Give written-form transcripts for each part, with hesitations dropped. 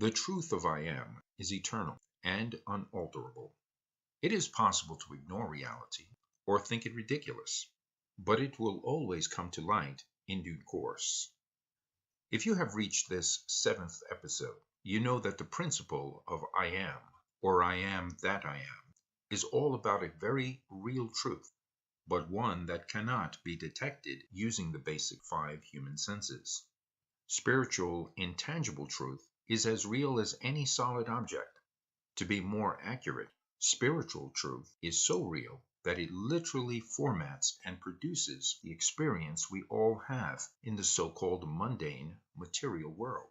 The truth of I am is eternal and unalterable. It is possible to ignore reality or think it ridiculous, but it will always come to light in due course. If you have reached this seventh episode, you know that the principle of I am, or I am that I am, is all about a very real truth, but one that cannot be detected using the basic five human senses. Spiritual, intangible truth is as real as any solid object. To be more accurate, spiritual truth is so real that it literally formats and produces the experience we all have in the so-called mundane material world.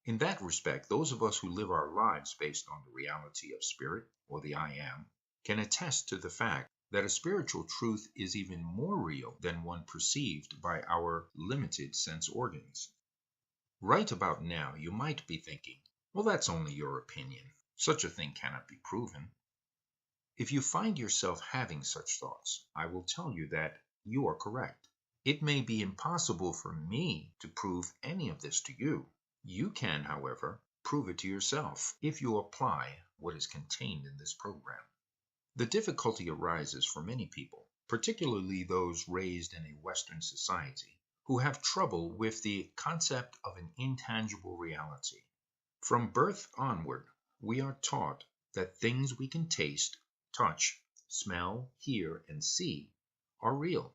In that respect, those of us who live our lives based on the reality of spirit, or the I am, can attest to the fact that a spiritual truth is even more real than one perceived by our limited sense organs. Right about now, you might be thinking, well, that's only your opinion. Such a thing cannot be proven. If you find yourself having such thoughts, I will tell you that you are correct. It may be impossible for me to prove any of this to you. You can, however, prove it to yourself if you apply what is contained in this program. The difficulty arises for many people, particularly those raised in a Western society, who have trouble with the concept of an intangible reality. From birth onward, we are taught that things we can taste, touch, smell, hear, and see are real.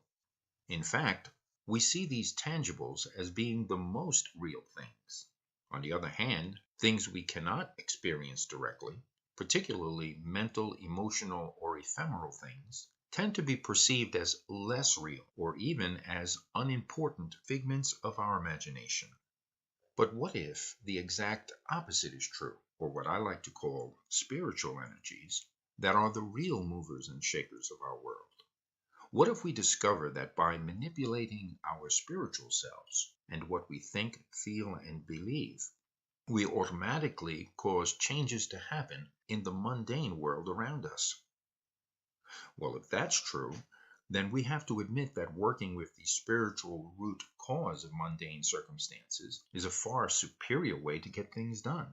In fact, we see these tangibles as being the most real things. On the other hand, things we cannot experience directly, particularly mental, emotional, or ephemeral things, tend to be perceived as less real or even as unimportant figments of our imagination. But what if the exact opposite is true, or what I like to call spiritual energies, that are the real movers and shakers of our world? What if we discover that by manipulating our spiritual selves and what we think, feel, and believe, we automatically cause changes to happen in the mundane world around us? Well, if that's true, then we have to admit that working with the spiritual root cause of mundane circumstances is a far superior way to get things done.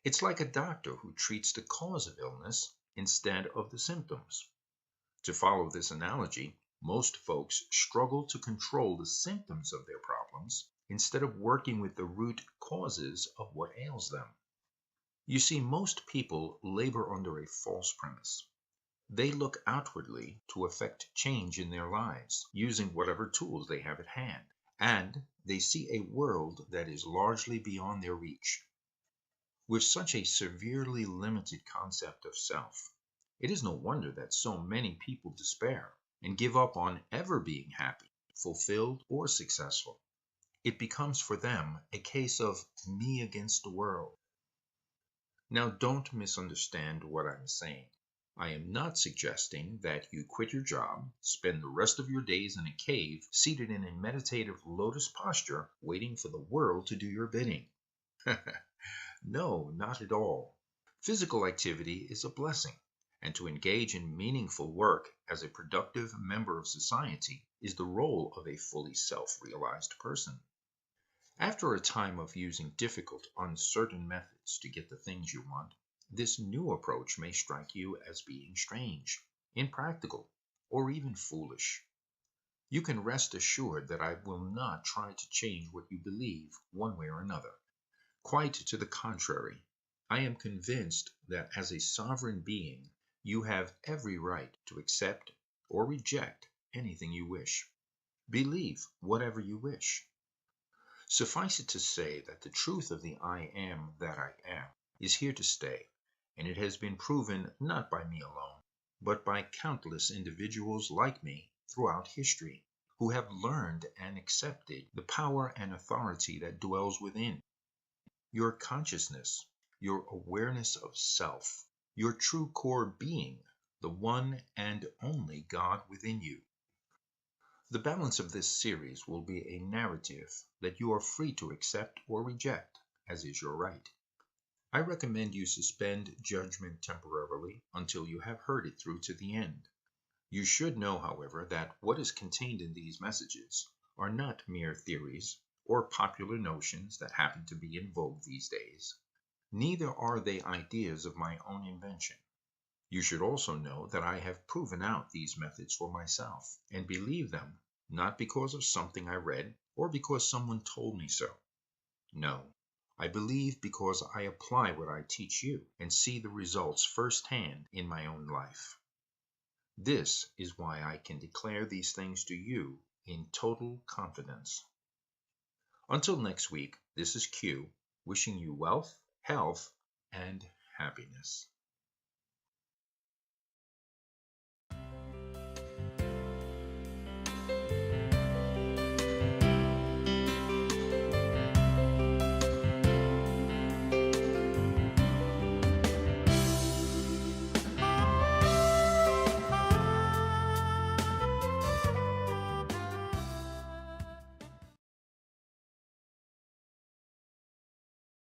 It's like a doctor who treats the cause of illness instead of the symptoms. To follow this analogy, most folks struggle to control the symptoms of their problems instead of working with the root causes of what ails them. You see, most people labor under a false premise. They look outwardly to effect change in their lives using whatever tools they have at hand, and they see a world that is largely beyond their reach. With such a severely limited concept of self, it is no wonder that so many people despair and give up on ever being happy, fulfilled, or successful. It becomes for them a case of me against the world. Now, don't misunderstand what I'm saying. I am not suggesting that you quit your job, spend the rest of your days in a cave, seated in a meditative lotus posture, waiting for the world to do your bidding. No, not at all. Physical activity is a blessing, and to engage in meaningful work as a productive member of society is the role of a fully self-realized person. After a time of using difficult, uncertain methods to get the things you want, this new approach may strike you as being strange, impractical, or even foolish. You can rest assured that I will not try to change what you believe one way or another. Quite to the contrary, I am convinced that as a sovereign being, you have every right to accept or reject anything you wish. Believe whatever you wish. Suffice it to say that the truth of the I am that I am is here to stay, and it has been proven not by me alone, but by countless individuals like me throughout history, who have learned and accepted the power and authority that dwells within. Your consciousness, your awareness of self, your true core being, the one and only God within you. The balance of this series will be a narrative that you are free to accept or reject, as is your right. I recommend you suspend judgment temporarily until you have heard it through to the end. You should know, however, that what is contained in these messages are not mere theories or popular notions that happen to be in vogue these days. Neither are they ideas of my own invention. You should also know that I have proven out these methods for myself and believe them not because of something I read or because someone told me so. No, I believe because I apply what I teach you and see the results firsthand in my own life. This is why I can declare these things to you in total confidence. Until next week, this is Q, wishing you wealth, health, and happiness.